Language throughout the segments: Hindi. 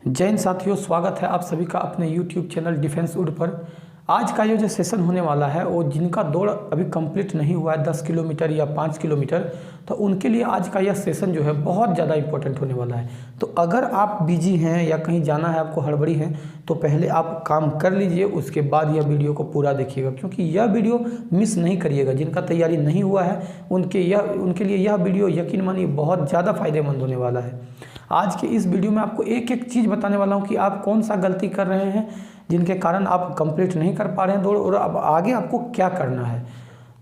जय हिंद साथियों, स्वागत है आप सभी का अपने YouTube चैनल डिफेंस वुड पर। आज का ये जो सेशन होने वाला है वो जिनका दौड़ अभी कंप्लीट नहीं हुआ है 10 किलोमीटर या 5 किलोमीटर, तो उनके लिए आज का यह सेशन जो है बहुत ज़्यादा इंपॉर्टेंट होने वाला है। तो अगर आप बिजी हैं या कहीं जाना है, आपको हड़बड़ी है, तो पहले आप काम कर लीजिए, उसके बाद यह वीडियो को पूरा देखिएगा, क्योंकि यह वीडियो मिस नहीं करिएगा। जिनका तैयारी नहीं हुआ है उनके लिए यह वीडियो यकीन मानिए बहुत ज़्यादा फायदेमंद होने वाला है। आज के इस वीडियो में आपको एक एक चीज़ बताने वाला हूं कि आप कौन सा गलती कर रहे हैं जिनके कारण आप कंप्लीट नहीं कर पा रहे हैं दौड़, और अब आगे आपको क्या करना है।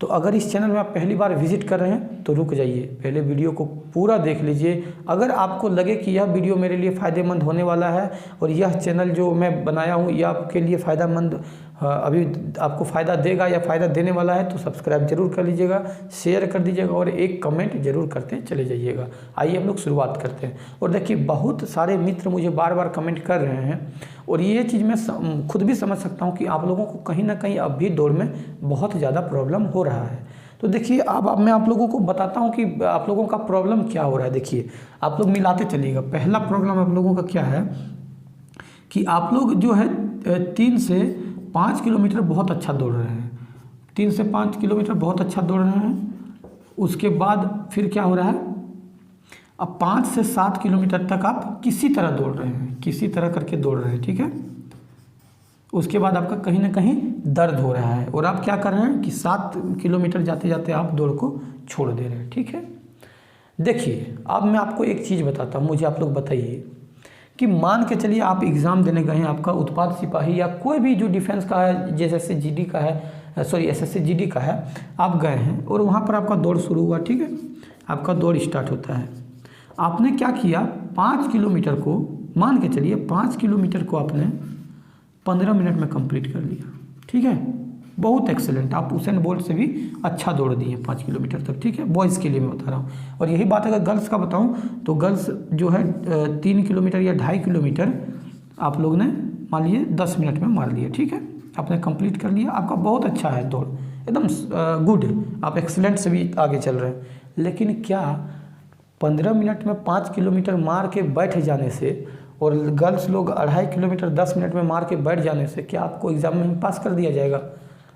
तो अगर इस चैनल में आप पहली बार विजिट कर रहे हैं तो रुक जाइए, पहले वीडियो को पूरा देख लीजिए। अगर आपको लगे कि यह वीडियो मेरे लिए फ़ायदेमंद होने वाला है और यह चैनल जो मैं बनाया हूँ यह आपके लिए फ़ायदेमंद अभी आपको फ़ायदा देगा या फ़ायदा देने वाला है, तो सब्सक्राइब जरूर कर लीजिएगा, शेयर कर दीजिएगा और एक कमेंट जरूर करते चले जाइएगा। आइए हम लोग शुरुआत करते हैं। और देखिए, बहुत सारे मित्र मुझे बार बार कमेंट कर रहे हैं और ये चीज़ मैं खुद भी समझ सकता हूँ कि आप लोगों को कहीं ना कहीं अब भी दौड़ में बहुत ज़्यादा प्रॉब्लम हो रहा है। तो देखिए, अब मैं आप लोगों को बताता हूँ कि आप लोगों का प्रॉब्लम क्या हो रहा है। देखिए, आप लोग मिलाते चलिएगा। पहला प्रॉब्लम आप लोगों का क्या है कि आप लोग जो है 3 से 5 किलोमीटर बहुत अच्छा दौड़ रहे हैं, 3 से 5 किलोमीटर बहुत अच्छा दौड़ रहे हैं। उसके बाद फिर क्या हो रहा है, अब 5 से 7 किलोमीटर तक आप किसी तरह दौड़ रहे हैं, किसी तरह करके दौड़ रहे हैं, ठीक है। उसके बाद आपका कहीं ना कहीं दर्द हो रहा है और आप क्या कर रहे हैं कि 7 किलोमीटर जाते जाते आप दौड़ को छोड़ दे रहे हैं, ठीक है। देखिए, अब मैं आपको एक चीज़ बताता हूँ, मुझे आप लोग बताइए कि मान के चलिए आप एग्ज़ाम देने गए हैं, आपका उत्पाद सिपाही या कोई भी जो डिफेंस का है, जैसे जीडी का है, सॉरी एसएससी जीडी का है, आप गए हैं और वहाँ पर आपका दौड़ शुरू हुआ, ठीक है। आपका दौड़ स्टार्ट होता है। आपने क्या किया, 5 किलोमीटर को, मान के चलिए 5 किलोमीटर को आपने 15 मिनट में कंप्लीट कर लिया, ठीक है। बहुत एक्सेलेंट, आप हुसैन बोल्ट से भी अच्छा दौड़ दिए 5 किलोमीटर तक, ठीक है। बॉयज़ के लिए मैं बता रहा हूँ। और यही बात अगर गर्ल्स का बताऊँ तो गर्ल्स जो है 3 किलोमीटर या 2.5 किलोमीटर आप लोग ने मान लिए 10 मिनट में मार लिए, ठीक है। आपने कंप्लीट कर लिया, आपका बहुत अच्छा है दौड़, एकदम गुड, आप एक्सेलेंट से भी आगे चल रहे हैं। लेकिन क्या 15 मिनट में 5 किलोमीटर मार के बैठ जाने से और गर्ल्स लोग 2.5 किलोमीटर 10 मिनट में मार के बैठ जाने से क्या आपको एग्ज़ाम में पास कर दिया जाएगा?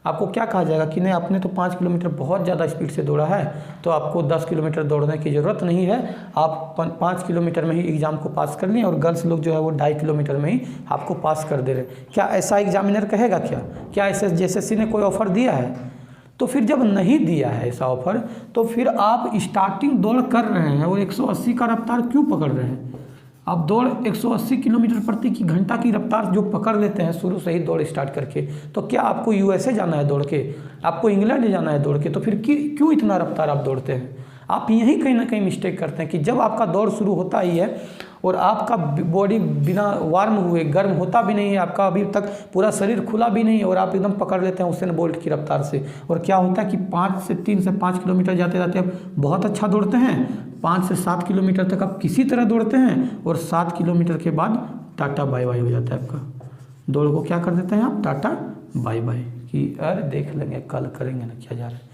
आपको क्या कहा जाएगा कि नहीं, आपने तो 5 किलोमीटर बहुत ज़्यादा स्पीड से दौड़ा है, तो आपको 10 किलोमीटर दौड़ने की ज़रूरत नहीं है, आप 5 किलोमीटर में ही एग्ज़ाम को पास कर लें, और गर्ल्स लोग जो है वो 2.5 किलोमीटर में ही आपको पास कर दे रहे। क्या ऐसा एग्जामिनर कहेगा? क्या एसएससी ने कोई ऑफ़र दिया है? तो फिर जब नहीं दिया है ऐसा ऑफ़र, तो फिर आप स्टार्टिंग दौड़ कर रहे हैं और 180 का रफ्तार क्यों पकड़ रहे हैं? आप दौड़ 180 किलोमीटर प्रति की घंटा की रफ्तार जो पकड़ लेते हैं शुरू से ही दौड़ स्टार्ट करके, तो क्या आपको यूएसए जाना है दौड़ के, आपको इंग्लैंड जाना है दौड़ के? तो फिर क्यों इतना रफ्तार आप दौड़ते हैं? आप यहीं कहीं ना कहीं मिस्टेक करते हैं कि जब आपका दौड़ शुरू होता ही है और आपका बॉडी बिना वार्म हुए गर्म होता भी नहीं है, आपका अभी तक पूरा शरीर खुला भी नहीं है और आप एकदम पकड़ लेते हैं हुसैन बोल्ट की रफ्तार से। और क्या होता है कि 3 से 5 किलोमीटर जाते जाते आप बहुत अच्छा दौड़ते हैं, 5 से 7 किलोमीटर तक आप किसी तरह दौड़ते हैं और 7 किलोमीटर के बाद टाटा बाय बाय हो जाता है आपका। दौड़ को क्या कर देते हैं आप, टाटा बाय बाय, कि अरे देख लेंगे, कल करेंगे ना, क्या जा रहा है।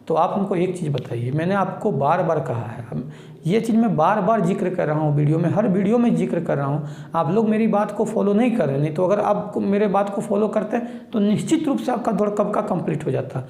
तो आप हमको एक चीज़ बताइए, मैंने आपको बार बार कहा है, ये चीज़ मैं बार बार जिक्र कर रहा हूँ वीडियो में, हर वीडियो में जिक्र कर रहा हूँ, आप लोग मेरी बात को फॉलो नहीं कर रहे। नहीं तो अगर आप मेरे बात को फॉलो करते तो निश्चित रूप से आपका दौड़ कब का कंप्लीट हो जाता।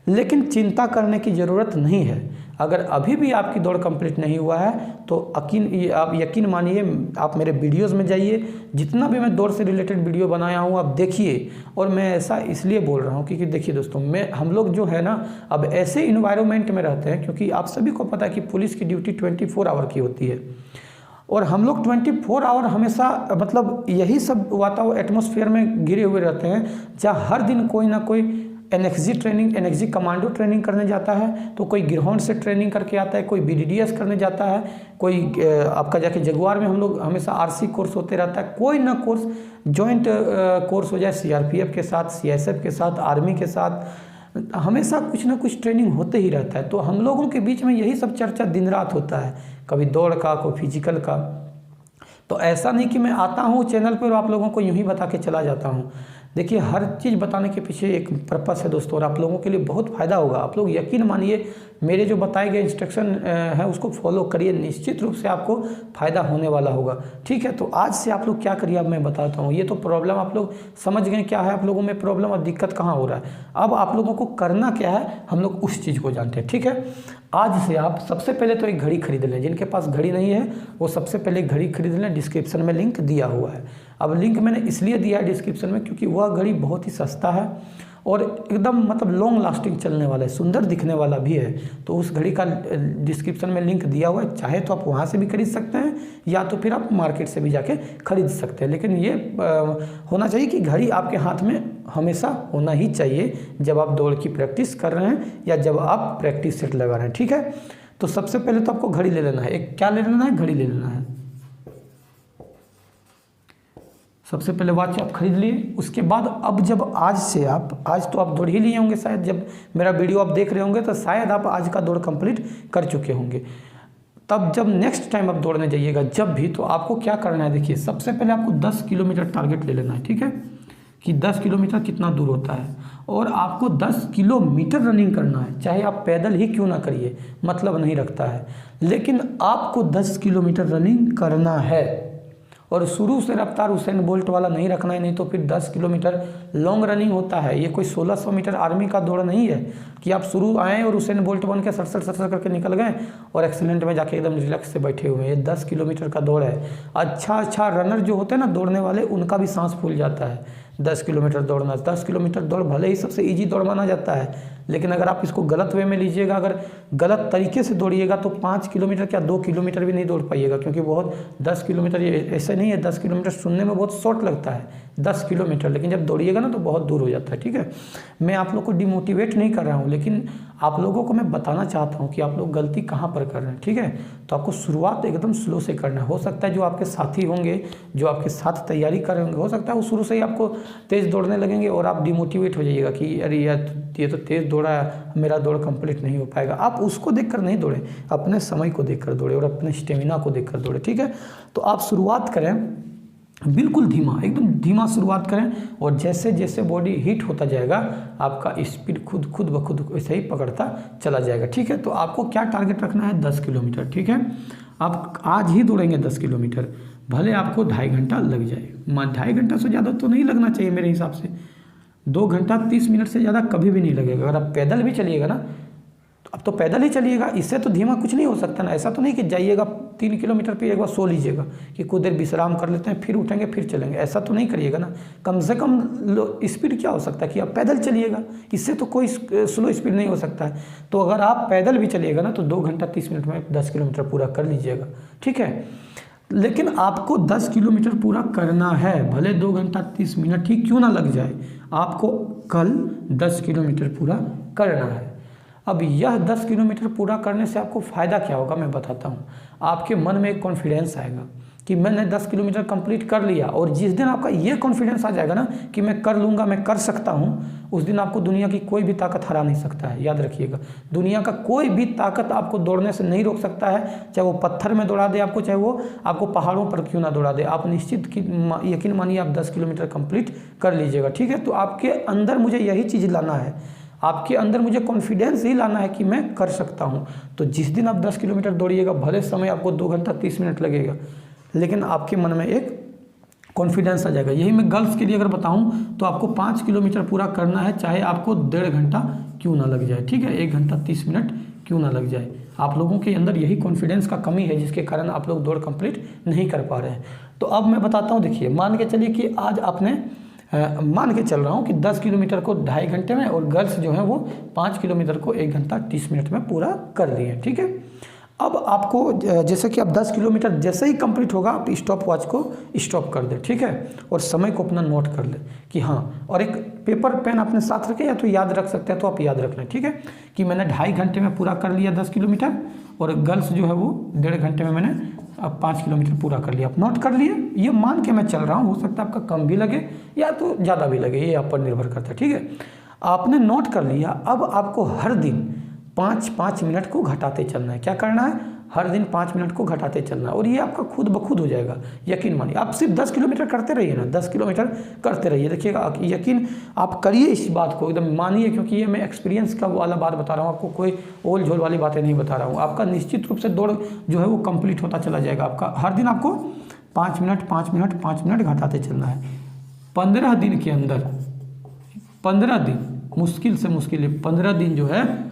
लेकिन चिंता करने की ज़रूरत नहीं है। अगर अभी भी आपकी दौड़ कंप्लीट नहीं हुआ है तो आप यकीन मानिए, आप मेरे वीडियोस में जाइए, जितना भी मैं दौड़ से रिलेटेड वीडियो बनाया हूँ आप देखिए। और मैं ऐसा इसलिए बोल रहा हूँ क्योंकि देखिए दोस्तों, हम लोग जो है ना अब ऐसे इन्वायरमेंट में रहते हैं, क्योंकि आप सभी को पता है कि पुलिस की ड्यूटी 24 आवर की होती है और हम लोग 24 आवर हमेशा मतलब यही सब वातावरण एटमॉस्फेयर में घिरे हुए रहते हैं, जहाँ हर दिन कोई ना कोई एनएक्सजी ट्रेनिंग, एनएक्सजी कमांडो ट्रेनिंग करने जाता है, तो कोई ग्राउंड से ट्रेनिंग करके आता है, कोई बीडीडीएस करने जाता है, कोई आपका जाके जगुआर में हम लोग हमेशा आरसी कोर्स होते रहता है, कोई ना कोर्स जॉइंट कोर्स हो जाए सीआरपीएफ के साथ, सीआईएसएफ के साथ, आर्मी के साथ, हमेशा कुछ ना कुछ ट्रेनिंग होते ही रहता है। तो हम लोगों के बीच में यही सब चर्चा दिन रात होता है, कभी दौड़ का, कोई फिजिकल का। तो ऐसा नहीं कि मैं आता हूँ चैनल पर और आप लोगों को यूँ ही बता के चला जाता हूँ। देखिए हर चीज़ बताने के पीछे एक पर्पस है दोस्तों, और आप लोगों के लिए बहुत फ़ायदा होगा। आप लोग यकीन मानिए मेरे जो बताए गए इंस्ट्रक्शन है उसको फॉलो करिए, निश्चित रूप से आपको फ़ायदा होने वाला होगा। ठीक है, तो आज से आप लोग क्या करिए अब मैं बताता हूँ। ये तो प्रॉब्लम आप लोग समझ गए क्या है आप लोगों में प्रॉब्लम और दिक्कत कहाँ हो रहा है। अब आप लोगों को करना क्या है, हम लोग उस चीज़ को जानते हैं। ठीक है, आज से आप सबसे पहले तो एक घड़ी खरीद लें। जिनके पास घड़ी नहीं है वो सबसे पहले घड़ी खरीद लें, डिस्क्रिप्शन में लिंक दिया हुआ है। अब लिंक मैंने इसलिए दिया है डिस्क्रिप्शन में क्योंकि वह घड़ी बहुत ही सस्ता है और एकदम मतलब लॉन्ग लास्टिंग चलने वाला है, सुंदर दिखने वाला भी है। तो उस घड़ी का डिस्क्रिप्शन में लिंक दिया हुआ है, चाहे तो आप वहाँ से भी खरीद सकते हैं या तो फिर आप मार्केट से भी जाके खरीद सकते हैं। लेकिन ये होना चाहिए कि घड़ी आपके हाथ में हमेशा होना ही चाहिए जब आप दौड़ की प्रैक्टिस कर रहे हैं या जब आप प्रैक्टिस सेट लगा रहे हैं। ठीक है, तो सबसे पहले तो आपको घड़ी ले लेना है। एक क्या ले लेना है, घड़ी ले लेना है। सबसे पहले वॉच आप खरीद लिए। उसके बाद अब जब आज तो आप दौड़ ही लिए होंगे शायद, जब मेरा वीडियो आप देख रहे होंगे तो शायद आप आज का दौड़ कंप्लीट कर चुके होंगे। तब जब नेक्स्ट टाइम आप दौड़ने जाइएगा जब भी, तो आपको क्या करना है, देखिए सबसे पहले आपको 10 किलोमीटर टारगेट ले लेना है। ठीक है, कि 10 किलोमीटर कितना दूर होता है और आपको 10 किलोमीटर रनिंग करना है, चाहे आप पैदल ही क्यों ना करिए, मतलब नहीं रखता है, लेकिन आपको 10 किलोमीटर रनिंग करना है। और शुरू से रफ्तार हुसैन बोल्ट वाला नहीं रखना है, नहीं तो फिर 10 किलोमीटर लॉन्ग रनिंग होता है। ये कोई 1600 मीटर आर्मी का दौड़ नहीं है कि आप शुरू आए और हुसैन बोल्ट बन के सर करके निकल गए और एक्सीलेंट में जाके एकदम रिलैक्स से बैठे हुए हैं। ये 10 किलोमीटर का दौड़ है। अच्छा रनर जो होते हैं ना दौड़ने वाले, उनका भी सांस फूल जाता है 10 किलोमीटर दौड़ना। 10 किलोमीटर दौड़ भले ही सबसे ईजी दौड़ माना जाता है, लेकिन अगर आप इसको गलत वे में लीजिएगा, अगर गलत तरीके से दौड़िएगा तो 5 किलोमीटर क्या 2 किलोमीटर भी नहीं दौड़ पाइएगा, क्योंकि बहुत 10 किलोमीटर ये ऐसे नहीं है। 10 किलोमीटर सुनने में बहुत शॉर्ट लगता है 10 किलोमीटर, लेकिन जब दौड़िएगा ना तो बहुत दूर हो जाता है। ठीक है, मैं आप लोग को डिमोटिवेट नहीं कर रहा हूँ, लेकिन आप लोगों को मैं बताना चाहता हूँ कि आप लोग गलती कहाँ पर कर रहे हैं। ठीक है, तो आपको शुरुआत एकदम स्लो से करना है। हो सकता है जो आपके साथी होंगे, जो आपके साथ तैयारी कर रहे होंगे, हो सकता है वो शुरू से ही आपको तेज़ दौड़ने लगेंगे और आप डिमोटिवेट हो जाइएगा कि अरे यार ये तो तेज़ दौड़ा है, मेरा दौड़ कंप्लीट नहीं हो पाएगा। आप उसको देखकर नहीं दौड़े, अपने समय को देखकर दौड़े और अपने स्टेमिना को देखकर दौड़े। ठीक है, तो आप शुरुआत करें बिल्कुल धीमा, एकदम धीमा शुरुआत करें और जैसे जैसे बॉडी हीट होता जाएगा आपका स्पीड खुद ब खुद वैसे ही पकड़ता चला जाएगा। ठीक है, तो आपको क्या टारगेट रखना है, 10 किलोमीटर। ठीक है, आप आज ही दौड़ेंगे 10 किलोमीटर, भले आपको 2.5 घंटा लग जाए। 2.5 घंटा से ज़्यादा तो नहीं लगना चाहिए मेरे हिसाब से। 2 घंटा 30 मिनट से ज़्यादा कभी भी नहीं लगेगा। अगर आप पैदल भी चलिएगा ना, तो अब तो पैदल ही चलिएगा, इससे तो धीमा कुछ नहीं हो सकता ना। ऐसा तो नहीं कि जाइएगा 3 किलोमीटर पे एक बार सो लीजिएगा कि कुछ देर विश्राम कर लेते हैं फिर उठेंगे फिर चलेंगे, ऐसा तो नहीं करिएगा ना। कम से कम स्पीड क्या हो सकता है कि आप पैदल चलिएगा, इससे तो कोई स्लो स्पीड नहीं हो सकता है। तो अगर आप पैदल भी चलिएगा ना तो 2 घंटा 30 मिनट में 10 किलोमीटर पूरा कर लीजिएगा। ठीक है, लेकिन आपको 10 किलोमीटर पूरा करना है, भले 2 घंटा 30 मिनट ही क्यों ना लग जाए, आपको कल 10 किलोमीटर पूरा करना है। अब यह 10 किलोमीटर पूरा करने से आपको फ़ायदा क्या होगा मैं बताता हूँ। आपके मन में एक कॉन्फिडेंस आएगा कि मैंने 10 किलोमीटर कंप्लीट कर लिया, और जिस दिन आपका ये कॉन्फिडेंस आ जाएगा ना कि मैं कर लूँगा, मैं कर सकता हूँ, उस दिन आपको दुनिया की कोई भी ताकत हरा नहीं सकता है। याद रखिएगा, दुनिया का कोई भी ताकत आपको दौड़ने से नहीं रोक सकता है, चाहे वो पत्थर में दौड़ा दे आपको, चाहे वो आपको पहाड़ों पर क्यों ना दौड़ा दे। आप निश्चित यकीन मानिए आप 10 किलोमीटर कंप्लीट कर लीजिएगा। ठीक है, तो आपके अंदर मुझे यही चीज़ लाना है, आपके अंदर मुझे कॉन्फिडेंस ही लाना है कि मैं कर सकता हूँ। तो जिस दिन आप 10 किलोमीटर दौड़िएगा, भले समय आपको 2 घंटा 30 मिनट लगेगा, लेकिन आपके मन में एक कॉन्फिडेंस आ जाएगा। यही मैं गर्ल्स के लिए अगर बताऊं तो आपको 5 किलोमीटर पूरा करना है, चाहे आपको 1.5 घंटा क्यों ना लग जाए। ठीक है, 1 घंटा 30 मिनट क्यों ना लग जाए। आप लोगों के अंदर यही कॉन्फिडेंस का कमी है जिसके कारण आप लोग दौड़ कंप्लीट नहीं कर पा रहे हैं। तो अब मैं बताता हूँ, देखिए मान के चलिए कि आज आपने मान के चल रहा हूँ कि 10 किलोमीटर को 2.5 घंटे में, और गर्ल्स जो है वो 5 किलोमीटर को 1 घंटा 30 मिनट में पूरा कर लिए। ठीक है, अब आपको जैसे कि आप 10 किलोमीटर जैसे ही कंप्लीट होगा आप स्टॉप वॉच को स्टॉप कर दें। ठीक है, और समय को अपना नोट कर लें कि हाँ, और एक पेपर पेन अपने साथ रखें, या तो याद रख सकते हैं तो आप याद रख लें। ठीक है, कि मैंने 2.5 घंटे में पूरा कर लिया 10 किलोमीटर, और गर्ल्स जो है वो 1.5 घंटे में मैंने अब 5 किलोमीटर पूरा कर लिया। आप नोट कर लिए, ये मान के मैं चल रहा हूँ, हो सकता है आपका कम भी लगे या तो ज़्यादा भी लगे, ये आप पर निर्भर करता है। ठीक है, आपने नोट कर लिया। अब आपको हर दिन 5-5 मिनट को घटाते चलना है। क्या करना है, हर दिन 5 मिनट को घटाते चलना है और ये आपका खुद ब खुद हो जाएगा, यकीन मानिए। आप सिर्फ 10 किलोमीटर करते रहिए ना, 10 किलोमीटर करते रहिए, देखिएगा यकीन आप करिए इस बात को, एकदम मानिए, क्योंकि ये मैं एक्सपीरियंस का वाला बात बता रहा हूँ आपको, कोई ओल झोल वाली बातें नहीं बता रहा हूँ। आपका निश्चित रूप से दौड़ जो है वो कंप्लीट होता चला जाएगा आपका। हर दिन आपको 5 मिनट 5 मिनट 5 मिनट घटाते चलना है। 15 दिन के अंदर, 15 दिन मुश्किल से मुश्किल है, 15 दिन जो है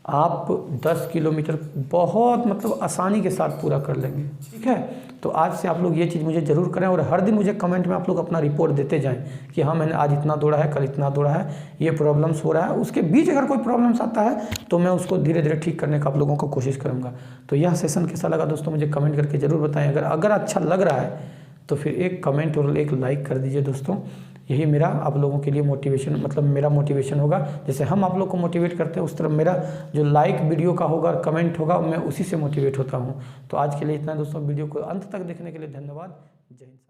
आप 10 किलोमीटर बहुत मतलब आसानी के साथ पूरा कर लेंगे, ठीक है। तो आज से आप लोग ये चीज़ मुझे ज़रूर करें और हर दिन मुझे कमेंट में आप लोग अपना रिपोर्ट देते जाएं कि हाँ मैंने आज इतना दौड़ा है, कल इतना दौड़ा है, ये प्रॉब्लम्स हो रहा है। उसके बीच अगर कोई प्रॉब्लम्स आता है तो मैं उसको धीरे धीरे ठीक करने का आप लोगों को कोशिश करूँगा। तो यह सेशन कैसा लगा दोस्तों मुझे कमेंट करके ज़रूर बताएँ। अगर अच्छा लग रहा है तो फिर एक कमेंट और एक लाइक कर दीजिए दोस्तों। यही मेरा आप लोगों के लिए मोटिवेशन, मतलब मेरा मोटिवेशन होगा। जैसे हम आप लोग को मोटिवेट करते हैं उस तरह मेरा जो लाइक वीडियो का होगा और कमेंट होगा, मैं उसी से मोटिवेट होता हूँ। तो आज के लिए इतना दोस्तों, वीडियो को अंत तक देखने के लिए धन्यवाद। जय हिंद।